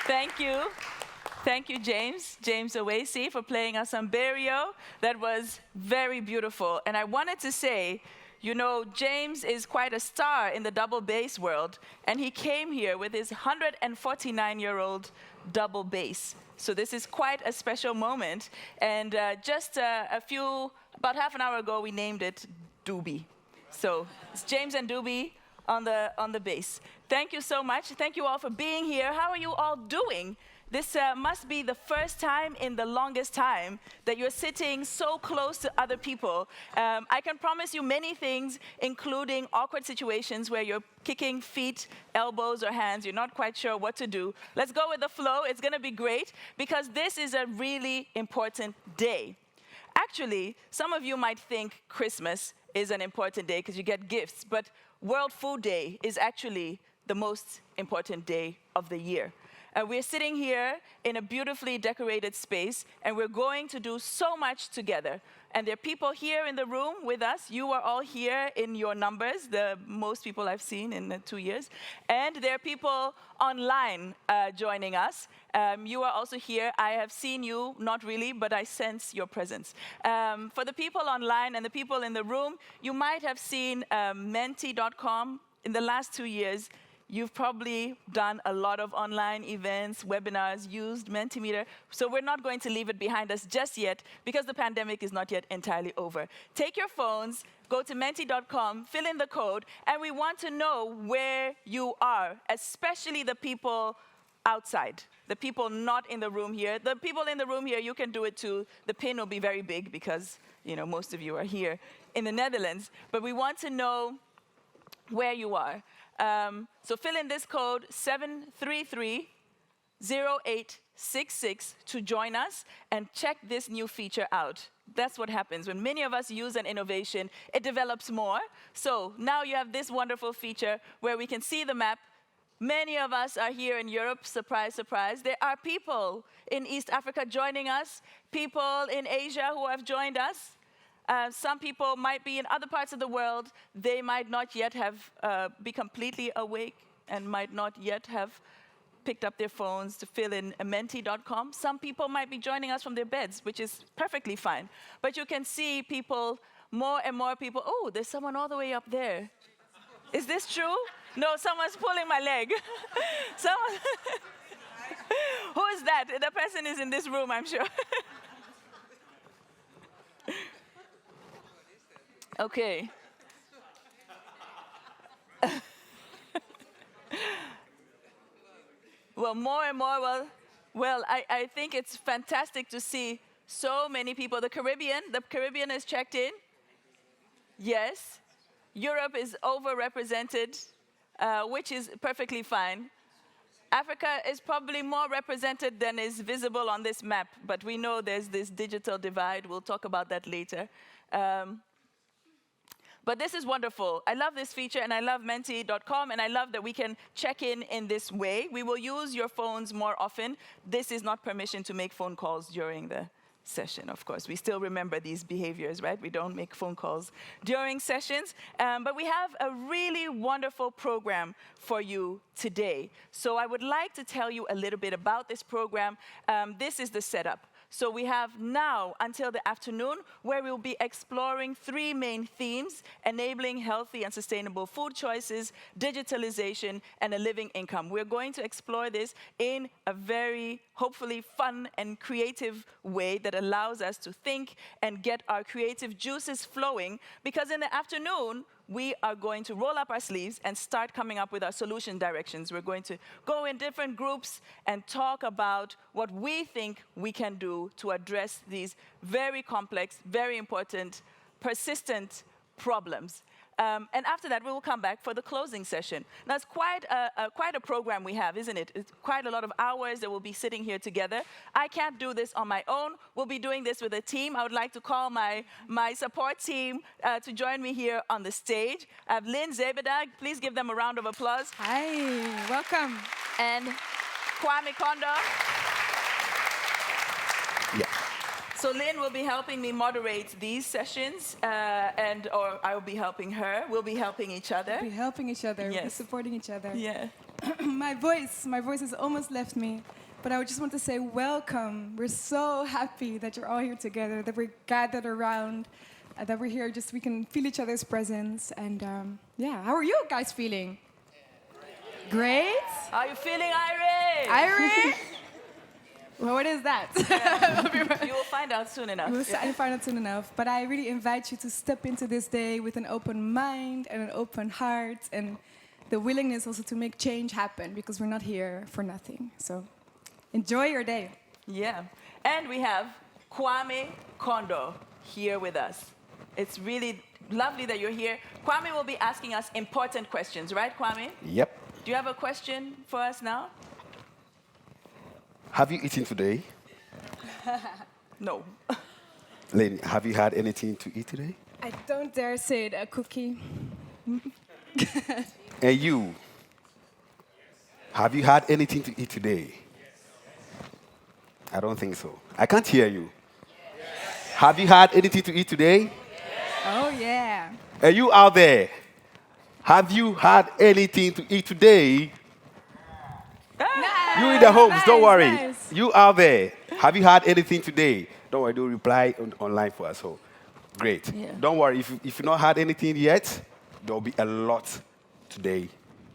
Thank you. Thank you, James Owasi, for playing us some Berio. That was very beautiful. And I wanted to say, you know, James is quite a star in the double bass world, and he came here with his 149-year-old double bass. So this is quite a special moment. And about half an hour ago, we named it Doobie. So it's James and Doobie on the bass. Thank you so much. Thank you all for being here. How are you all doing? This must be the first time in the longest time that you're sitting so close to other people. I can promise you many things, including awkward situations where you're kicking feet, elbows, or hands. You're not quite sure what to do. Let's go with the flow. It's going to be great because this is a really important day. Actually, some of you might think Christmas is an important day because you get gifts, but World Food Day is actually the most important day of the year. We're sitting here in a beautifully decorated space, and we're going to do so much together. And there are people here in the room with us. You are all here in your numbers, the most people I've seen in 2 years. And there are people online joining us. You are also here. I have seen you, not really, but I sense your presence. For the people online and the people in the room, you might have seen menti.com in the last 2 years. You've probably done a lot of online events, webinars, used Mentimeter. So we're not going to leave it behind us just yet because the pandemic is not yet entirely over. Take your phones, go to menti.com, fill in the code, and we want to know where you are, especially the people outside, the people not in the room here. The people in the room here, you can do it too. The pin will be very big because, you know, most of you are here in the Netherlands. But we want to know where you are. So fill in this code 733-0866 to join us and check this new feature out. That's what happens. When many of us use an innovation, it develops more. So now you have this wonderful feature where we can see the map Many of us are here in Europe, surprise, surprise. There are people in East Africa joining us, people in Asia who have joined us. Some people might be in other parts of the world. They might not yet have be completely awake and might not yet have picked up their phones to fill in menti.com. Some people might be joining us from their beds, which is perfectly fine. But you can see people, more and more people. Oh, there's someone all the way up there. Is this true? No, someone's pulling my leg. Someone. Who is that? The person is in this room, I'm sure. Okay. Well, more and more, I think it's fantastic to see so many people. The Caribbean is checked in. Yes. Europe is overrepresented, which is perfectly fine. Africa is probably more represented than is visible on this map, but we know there's this digital divide. We'll talk about that later. But this is wonderful. I love this feature, and I love menti.com, and I love that we can check in this way. We will use your phones more often. This is not permission to make phone calls during the session, of course. We still remember these behaviors, right? We don't make phone calls during sessions. But we have a really wonderful program for you today. So I would like to tell you a little bit about this program. This is the setup. So we have now until the afternoon where we'll be exploring 3 main themes: enabling healthy and sustainable food choices, digitalization, and a living income. We're going to explore this in a very, hopefully, fun and creative way that allows us to think and get our creative juices flowing, because in the afternoon, we are going to roll up our sleeves and start coming up with our solution directions. We're going to go in different groups and talk about what we think we can do to address these very complex, very important, persistent problems. And after that, we will come back for the closing session. Now, it's quite a program we have, isn't it? It's quite a lot of hours that we'll be sitting here together. I can't do this on my own. We'll be doing this with a team. I would like to call my support team to join me here on the stage. I have Lynn Zebedag. Please give them a round of applause. Hi, welcome. And Kwame Kondo. Yeah. So Lynn will be helping me moderate these sessions, or I will be helping her. We'll be helping each other. We'll be helping each other. Yes. We'll be supporting each other. Yeah. My voice has almost left me, but I would just want to say welcome. We're so happy that you're all here together, that we're gathered around, that we're here. Just we can feel each other's presence, and yeah. How are you guys feeling? Great. Are you feeling Irish? Irish? Well, what is that? Yeah. You will find out soon enough. We'll find out soon enough. But I really invite you to step into this day with an open mind and an open heart, and the willingness also to make change happen, because we're not here for nothing. So enjoy your day. Yeah. And we have Kwame Kondo here with us. It's really lovely that you're here. Kwame will be asking us important questions, right, Kwame? Yep. Do you have a question for us now? Have you eaten today? No. Lynn, have you had anything to eat today? I don't dare say it, a cookie. And you, have you had anything to eat today? I don't think so. I can't hear you. Have you had anything to eat today? Oh, yeah. And you out there, have you had anything to eat today? Nice. You in the homes, don't worry. Nice. You out there, have you had anything today? Don't worry, do reply online for us. So, great. Yeah. Don't worry, if you've not had anything yet, there'll be a lot today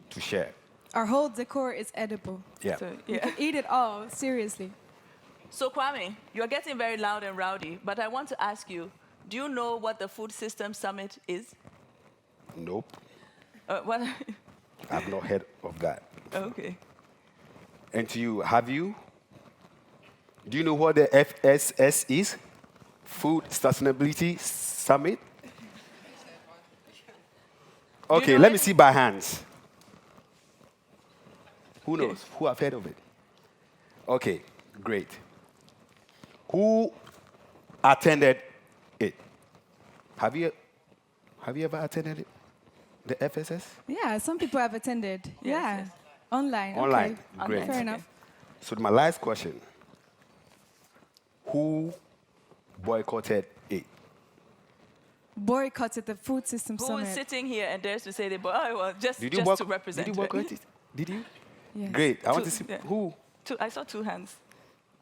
to share. Our whole decor is edible. Yeah. So, You yeah. can eat it all, seriously. So Kwame, you're getting very loud and rowdy, but I want to ask you, do you know what the Food Systems Summit is? Nope. What? I've not heard of that. Okay. And to you, have you? Do you know what the FSS is? Food Sustainability Summit? Okay, know let it? me see by hands. Who knows? Who have heard of it? Okay, great. Who attended it? Have you ever attended it? The FSS? Yeah, some people have attended. Yes, yeah. yes. Online. Online. Okay. Great. Fair enough. So my last question: who boycotted it? Boycotted the food system Who summit. is sitting here and dares to say they well, just Did you to represent Did you it. boycott it? Did you? Yes. Great. I want to see Yeah. who. I saw 2 hands.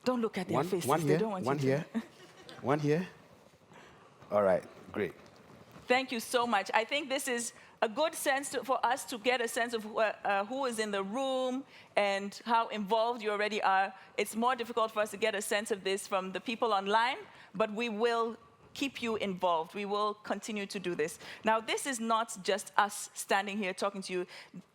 Don't look at their faces. One They here. don't want One you here. to. One here. All right. Great. Thank you so much. I think this is a good sense for us to get a sense of who is in the room and how involved you already are. It's more difficult for us to get a sense of this from the people online, but we will keep you involved. We will continue to do this. Now, this is not just us standing here talking to you.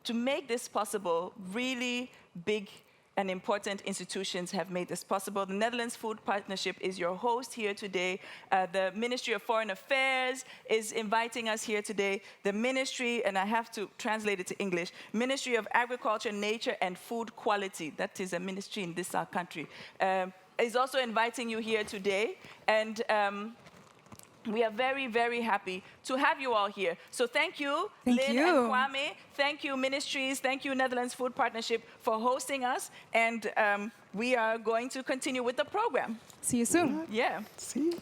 To make this possible, really big and important institutions have made this possible. The Netherlands Food Partnership is your host here today. The Ministry of Foreign Affairs is inviting us here today. The Ministry, and I have to translate it to English, Ministry of Agriculture, Nature and Food Quality, that is a ministry in this our country, is also inviting you here today. And we are very, very happy to have you all here. So thank you, Thank Lynn you. and Kwame. Thank you, ministries. Thank you, Netherlands Food Partnership, for hosting us. And we are going to continue with the program. See you soon. Yeah. See.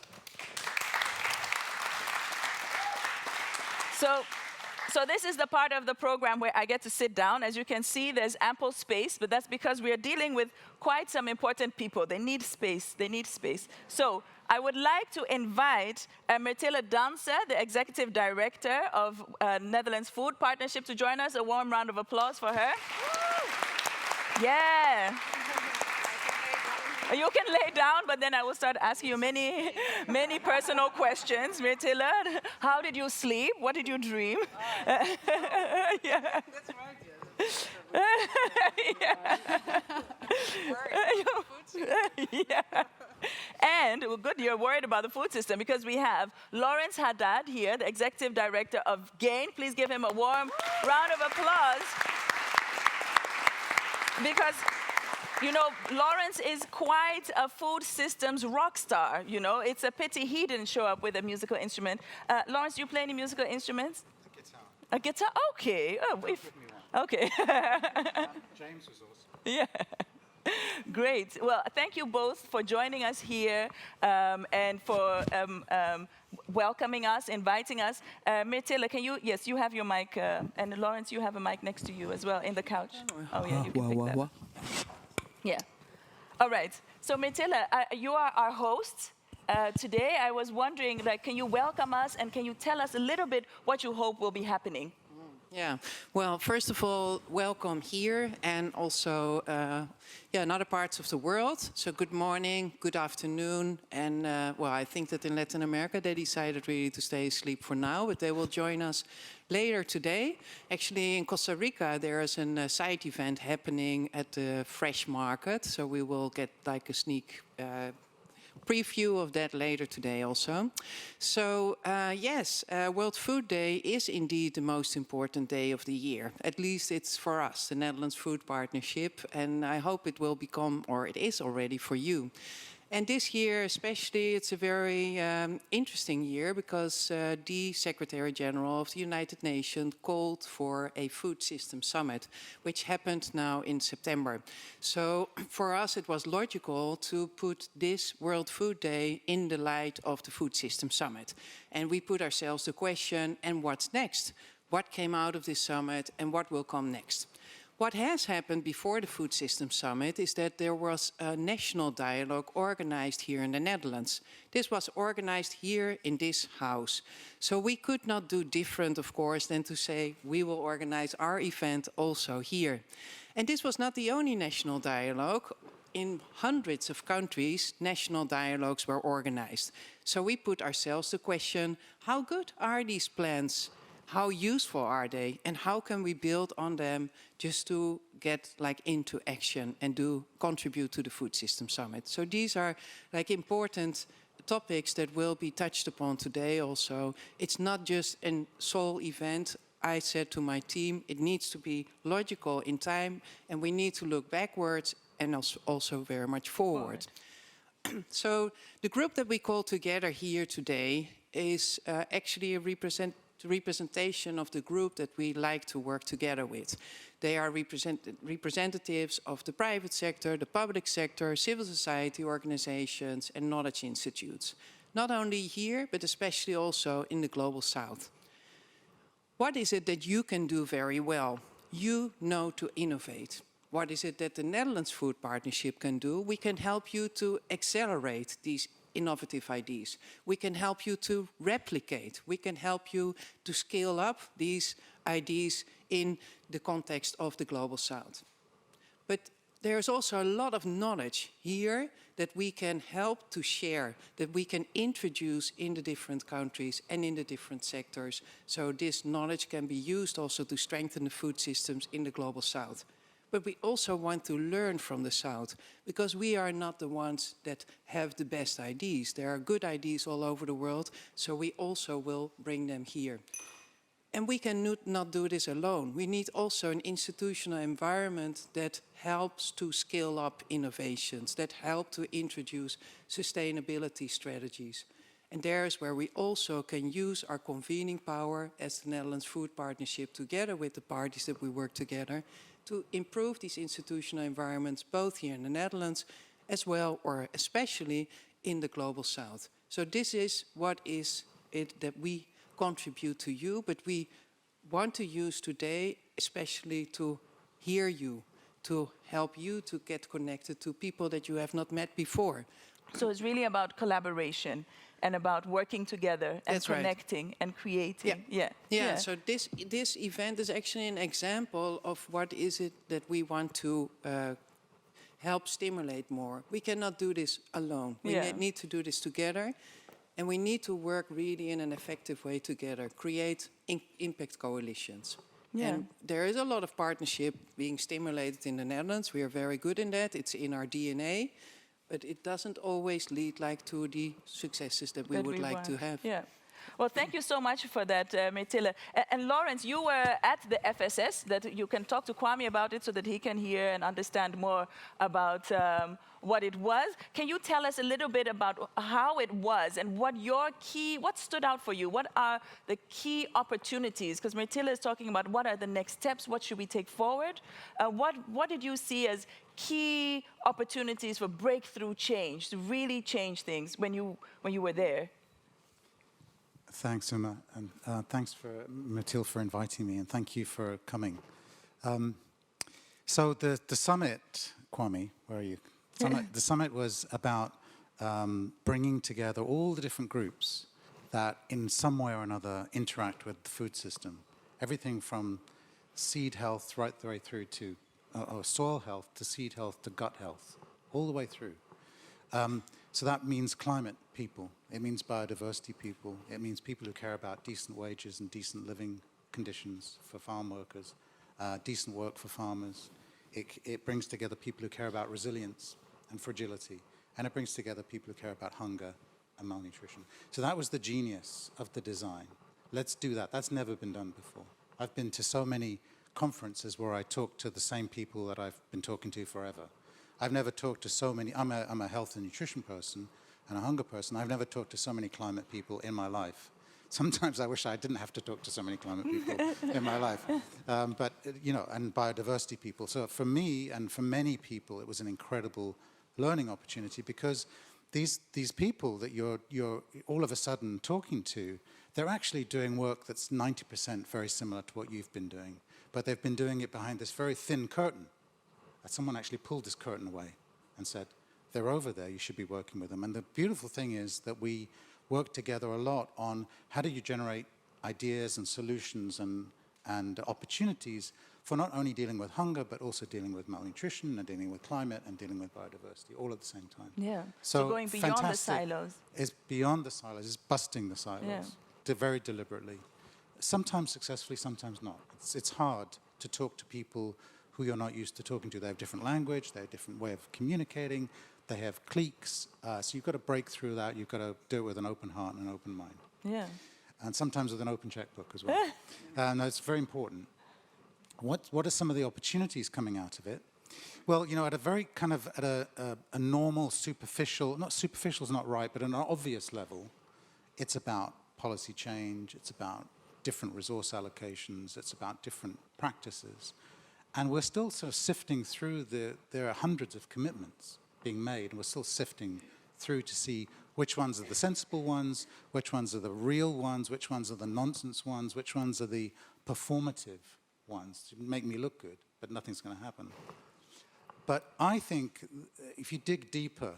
So this is the part of the program where I get to sit down. As you can see, there's ample space, but that's because we are dealing with quite some important people. They need space. They need space. So I would like to invite Myrtille Danse, the Executive Director of Netherlands Food Partnership, to join us. A warm round of applause for her. Yeah. You can lay down, but then I will start asking you many, many personal questions. Myrtille, how did you sleep? What did you dream? Yeah. That's right, Yeah. And well, good, you're worried about the food system because we have Lawrence Haddad here, the Executive Director of GAIN. Please give him a warm round of applause. Because, you know, Lawrence is quite a food systems rock star, you know. It's a pity he didn't show up with a musical instrument. Lawrence, do you play any musical instruments? A guitar. A guitar? Okay. Oh, okay. James was awesome. Yeah. Great. Well, thank you both for joining us here and for welcoming us, inviting us. Myrtille, can you? Yes, you have your mic, and Lawrence, you have a mic next to you as well in the couch. Oh yeah, you can pick that up. Yeah. All right. So Myrtille, you are our host today. I was wondering, like, can you welcome us and can you tell us a little bit what you hope will be happening? Yeah, well, first of all, welcome here and also in other parts of the world. So good morning, good afternoon. And well, I think that in Latin America, they decided really to stay asleep for now, but they will join us later today. Actually, in Costa Rica, there is a side event happening at the Fresh Market. So we will get like a sneak preview of that later today also. So yes, World Food Day is indeed the most important day of the year. At least it's for us, the Netherlands Food Partnership, and I hope it will become, or it is already for you. And this year especially, it's a very interesting year because the Secretary General of the United Nations called for a food system summit, which happened now in September. So for us, it was logical to put this World Food Day in the light of the food system summit. And we put ourselves the question, and what's next? What came out of this summit and what will come next? What has happened before the Food System Summit is that there was a national dialogue organized here in the Netherlands. This was organized here in this house. So we could not do different, of course, than to say we will organize our event also here. And this was not the only national dialogue. In hundreds of countries, national dialogues were organized. So we put ourselves the question, how good are these plans? How useful are they, and how can we build on them just to get like into action and contribute to the Food System Summit? So these are like important topics that will be touched upon today also. It's not just a sole event. I said to my team, it needs to be logical in time, and we need to look backwards and also very much forward. So the group that we call together here today is actually a the representation of the group that we like to work together with. They are representatives of the private sector, the public sector, civil society organizations, and knowledge institutes. Not only here, but especially also in the Global South. What is it that you can do very well? You know to innovate. What is it that the Netherlands Food Partnership can do? We can help you to accelerate these innovative ideas. We can help you to replicate. We can help you to scale up these ideas in the context of the Global South. But there's also a lot of knowledge here that we can help to share, that we can introduce in the different countries and in the different sectors. So this knowledge can be used also to strengthen the food systems in the Global South. But we also want to learn from the South, because we are not the ones that have the best ideas. There are good ideas all over the world, so we also will bring them here. And we can not do this alone. We need also an institutional environment that helps to scale up innovations, that help to introduce sustainability strategies. And there's where we also can use our convening power as the Netherlands Food Partnership, together with the parties that we work together, to improve these institutional environments, both here in the Netherlands, as well, or especially in the Global South. So this is what is it that we contribute to you, but we want to use today especially to hear you, to help you to get connected to people that you have not met before. So it's really about collaboration and about working together and That's right. connecting and creating. Yeah. So this event is actually an example of what is it that we want to help stimulate more. We cannot do this alone. We need to do this together. And we need to work really in an effective way together, create impact coalitions. Yeah. And there is a lot of partnership being stimulated in the Netherlands. We are very good in that. It's in our DNA. But it doesn't always lead to the successes that we would like to have. Yeah. Well, thank you so much for that, Myrtille. And Lawrence, you were at the FSS, that you can talk to Kwame about it so that he can hear and understand more about what it was. Can you tell us a little bit about how it was and what stood out for you? What are the key opportunities? Because Myrtille is talking about what are the next steps, what should we take forward? What did you see as key opportunities for breakthrough change, to really change things when you were there? Thanks, Uma, and thanks for Myrtille for inviting me, and thank you for coming. So the summit, Kwame, where are you? The summit was about bringing together all the different groups that in some way or another interact with the food system. Everything from seed health right the way through to soil health, to seed health, to gut health, all the way through. So that means climate people, it means biodiversity people, it means people who care about decent wages and decent living conditions for farm workers, decent work for farmers. It brings together people who care about resilience and fragility, and it brings together people who care about hunger and malnutrition. So that was the genius of the design. Let's do that. That's never been done before. I've been to so many conferences where I talk to the same people that I've been talking to forever. I've never talked to so many, I'm a health and nutrition person and a hunger person. I've never talked to so many climate people in my life. Sometimes I wish I didn't have to talk to so many climate people in my life. But, and biodiversity people. So for me and for many people, it was an incredible learning opportunity, because these people that you're all of a sudden talking to, they're actually doing work that's 90% very similar to what you've been doing. But they've been doing it behind this very thin curtain. Someone actually pulled this curtain away and said, they're over there, you should be working with them. And the beautiful thing is that we work together a lot on how do you generate ideas and solutions and opportunities for not only dealing with hunger, but also dealing with malnutrition and dealing with climate and dealing with biodiversity, all at the same time. Yeah, so going beyond the silos. It's beyond the silos, it's busting the silos, very deliberately. Sometimes successfully, sometimes not. It's hard to talk to people who you're not used to talking to. They have different language, they have a different way of communicating, they have cliques. So you've got to break through that. You've got to do it with an open heart and an open mind. Yeah. And sometimes with an open checkbook as well. That's very important. What are some of the opportunities coming out of it? Well, at a very kind of, at a normal, superficial, not superficial is not right, but an obvious level, it's about policy change, it's about different resource allocations, it's about different practices. And we're still sort of sifting through there are hundreds of commitments being made, and we're still sifting through to see which ones are the sensible ones, which ones are the real ones, which ones are the nonsense ones, which ones are the performative ones to make me look good, but nothing's going to happen. But I think if you dig deeper,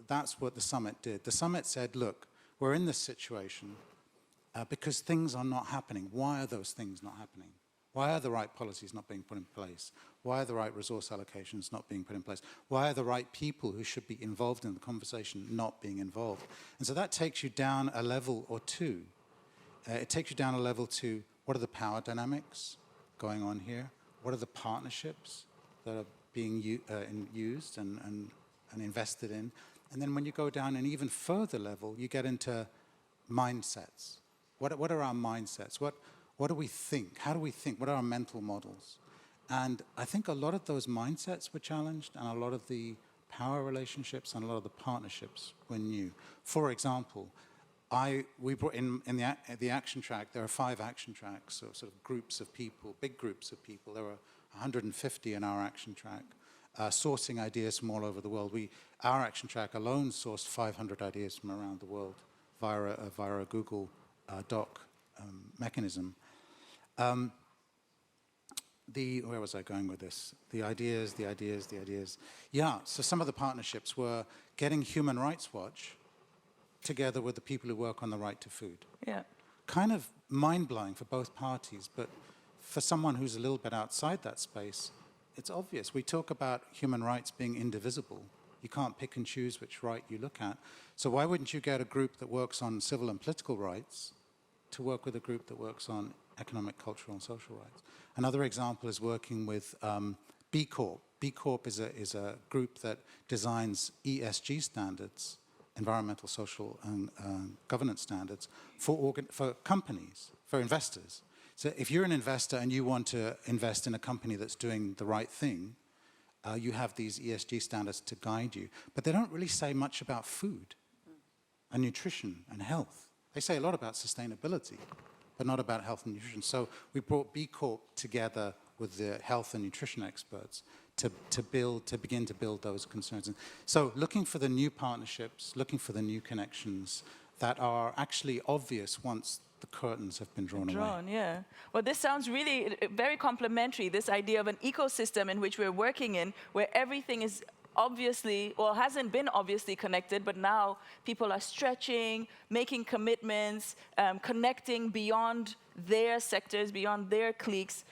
that's what the summit did. The summit said, look, we're in this situation because things are not happening. Why are those things not happening? Why are the right policies not being put in place? Why are the right resource allocations not being put in place? Why are the right people who should be involved in the conversation not being involved? And so that takes you down a level or two. It takes you down a level to what are the power dynamics going on here? What are the partnerships that are being used and invested in? And then when you go down an even further level, you get into mindsets. What are our mindsets? What do we think? How do we think? What are our mental models? And I think a lot of those mindsets were challenged, and a lot of the power relationships and a lot of the partnerships were new. For example, we brought in the action track, there are 5 action tracks, so sort of groups of people, big groups of people. There were 150 in our action track, sourcing ideas from all over the world. Our action track alone sourced 500 ideas from around the world via a Google Doc mechanism. Where was I going with this? The ideas. Yeah, so some of the partnerships were getting Human Rights Watch together with the people who work on the right to food. Yeah. Kind of mind-blowing for both parties, but for someone who's a little bit outside that space, it's obvious. We talk about human rights being indivisible. You can't pick and choose which right you look at. So why wouldn't you get a group that works on civil and political rights to work with a group that works on economic, cultural, and social rights? Another example is working with B Corp. B Corp is a group that designs ESG standards, environmental, social, and governance standards for companies, for investors. So if you're an investor and you want to invest in a company that's doing the right thing, you have these ESG standards to guide you. But they don't really say much about food and nutrition and health. They say a lot about sustainability, but not about health and nutrition. So we brought B Corp together with the health and nutrition experts to begin to build those concerns. And so looking for the new partnerships, looking for the new connections that are actually obvious once the curtains have been drawn away. Yeah. Well, this sounds really very complementary, this idea of an ecosystem in which we're working in, where everything is obviously, or hasn't been obviously connected, but now people are stretching, making commitments, connecting beyond their sectors, beyond their cliques,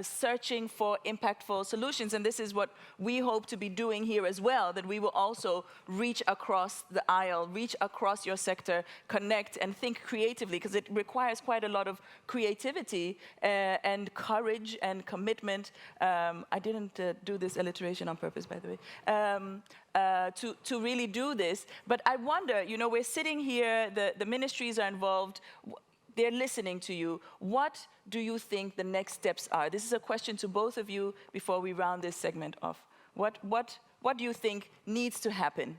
searching for impactful solutions. And this is what we hope to be doing here as well, that we will also reach across the aisle, reach across your sector, connect and think creatively, because it requires quite a lot of creativity and courage and commitment. I didn't do this alliteration on purpose, by the way. To really do this. But I wonder, you know, we're sitting here, the ministries are involved, they're listening to you. What do you think the next steps are? This is a question to both of you before we round this segment off. What do you think needs to happen?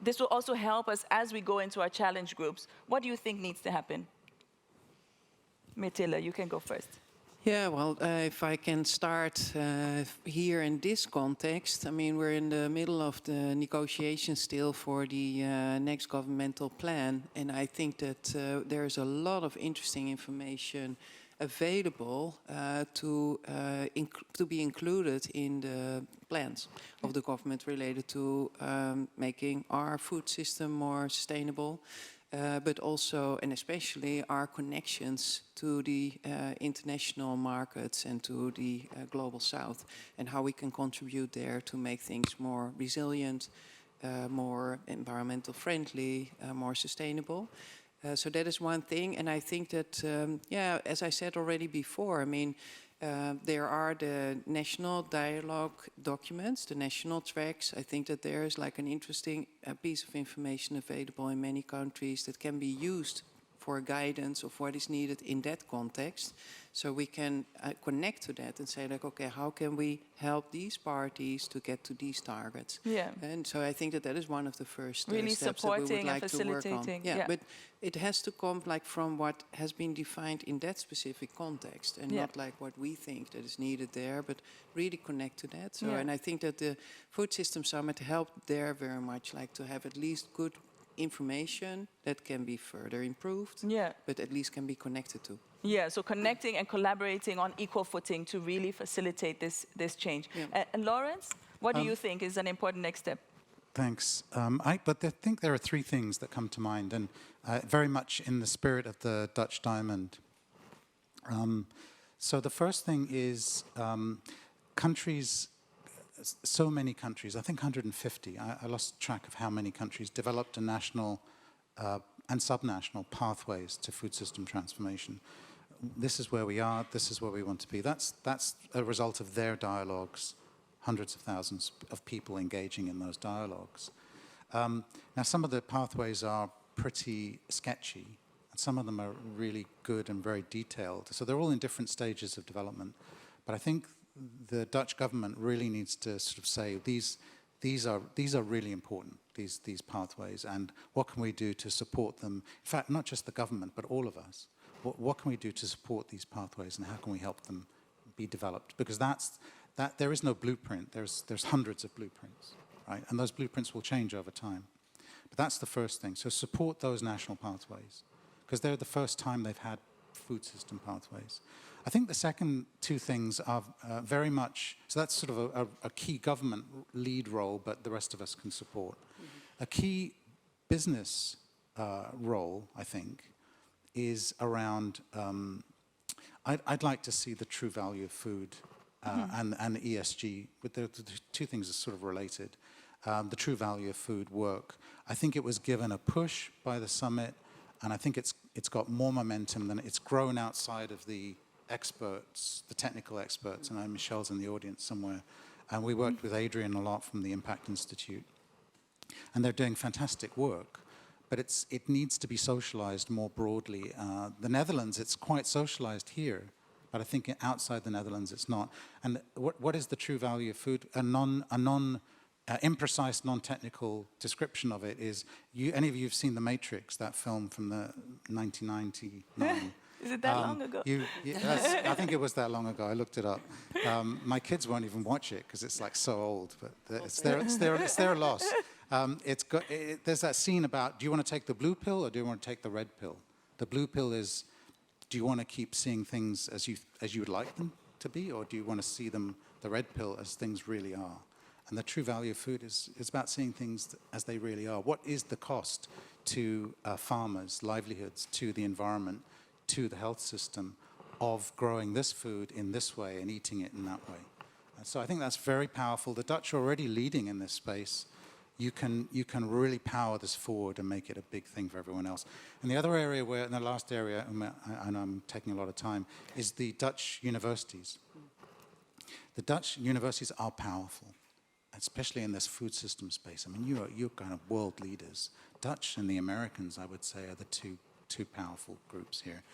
This will also help us as we go into our challenge groups. What do you think needs to happen? Myrtille, you can go first. Yeah, well, if I can start here in this context, I mean, we're in the middle of the negotiations still for the next governmental plan, and I think that there's a lot of interesting information available to be included in the plans of the government related to making our food system more sustainable. But also and especially our connections to the international markets and to the global south, and how we can contribute there to make things more resilient, more environmental friendly, more sustainable. So that is one thing, and I think that, yeah, as I said already before, I mean, there are the national dialogue documents, the national tracks. I think that there is like an interesting piece of information available in many countries that can be used for guidance of what is needed in that context. So we can connect to that and say, like, okay, how can we help these parties to get to these targets? Yeah. And so I think that that is one of the first Really steps that we would supporting and like to work on. facilitating, Yeah, yeah. but it has to come like from what has been defined in that specific context, and Yeah. not like what we think that is needed there, but really connect to that. So, Yeah. and I think that the Food System Summit helped there very much, like to have at least good information that can be further improved, Yeah. but at least can be connected to. Yeah, so connecting and collaborating on equal footing to really facilitate this change. Yeah. And Lawrence, what do you think is an important next step? Thanks. But I think there are three things that come to mind, and very much in the spirit of the Dutch Diamond. So the first thing is countries, so many countries, I think 150, I lost track of how many countries, developed a national and subnational pathways to food system transformation. This is where we are, this is where we want to be. That's a result of their dialogues, hundreds of thousands of people engaging in those dialogues. Now, some of the pathways are pretty sketchy, and some of them are really good and very detailed. So they're all in different stages of development. But I think the Dutch government really needs to sort of say these are really important, these pathways, and what can we do to support them? In fact, not just the government, but all of us. What can we do to support these pathways, and how can we help them be developed? Because there is no blueprint. There's hundreds of blueprints, right? And those blueprints will change over time. But that's the first thing. So support those national pathways, because they're the first time they've had food system pathways. I think the second two things are very much, so that's sort of a key government lead role, but the rest of us can support. Mm-hmm. A key business role, I think, is around, I'd like to see the true value of food and ESG, but the two things are sort of related. The true value of food work. I think it was given a push by the summit, and I think it's got more momentum than it's grown outside of the experts, the technical experts, and I know Michelle's in the audience somewhere, and we worked with Adrian a lot from the Impact Institute, and they're doing fantastic work, but it needs to be socialized more broadly. The Netherlands, it's quite socialized here, but I think outside the Netherlands it's not. And what is the true value of food? Imprecise, non-technical description of it is, any of you have seen The Matrix, that film from the 1999? Is it that long ago? I think it was that long ago. I looked it up. My kids won't even watch it because it's like so old, but it's their loss. There's that scene about, do you want to take the blue pill or do you want to take the red pill? The blue pill is, do you want to keep seeing things as you would like them to be, or do you want to see them, the red pill, as things really are? And the true value of food is about seeing things as they really are. What is the cost to farmers' livelihoods, to the environment, to the health system of growing this food in this way and eating it in that way? And so I think that's very powerful. The Dutch are already leading in this space. You can really power this forward and make it a big thing for everyone else. And the other area and the last area, and I'm taking a lot of time, is the Dutch universities. The Dutch universities are powerful, especially in this food system space. I mean, you're kind of world leaders. Dutch and the Americans, I would say, are the two powerful groups here.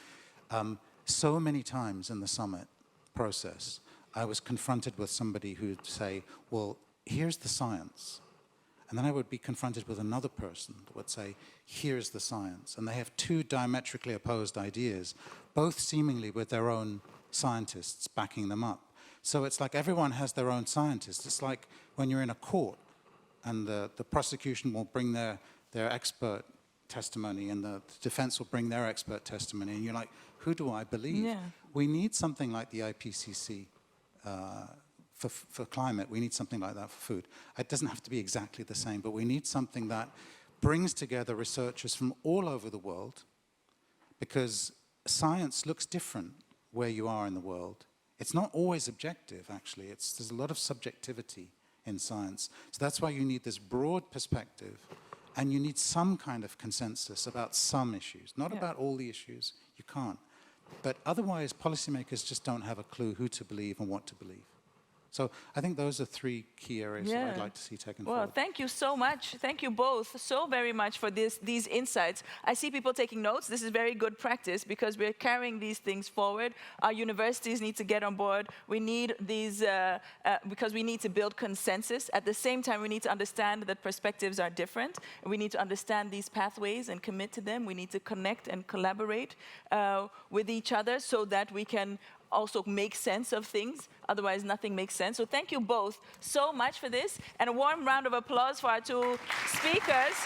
So many times in the summit process, I was confronted with somebody who'd say, well, here's the science. And then I would be confronted with another person that would say, here's the science. And they have two diametrically opposed ideas, both seemingly with their own scientists backing them up. So it's like everyone has their own scientist. It's like when you're in a court and the prosecution will bring their expert testimony and the defense will bring their expert testimony, and you're like, who do I believe? Yeah. We need something like the IPCC for climate. We need something like that for food. It doesn't have to be exactly the same, but we need something that brings together researchers from all over the world, because science looks different where you are in the world. It's not always objective, actually. There's a lot of subjectivity in science. So that's why you need this broad perspective, and you need some kind of consensus about some issues, not about all the issues. You can't. But otherwise, policymakers just don't have a clue who to believe and what to believe. So I think those are three key areas that I'd like to see taken Well, forward. thank you so much. Thank you both so very much for these insights. I see people taking notes. This is very good practice because we're carrying these things forward. Our universities need to get on board. We need these, because we need to build consensus. At the same time, we need to understand that perspectives are different. We need to understand these pathways and commit to them. We need to connect and collaborate with each other so that we can also make sense of things. Otherwise, nothing makes sense. So thank you both so much for this. And a warm round of applause for our two speakers.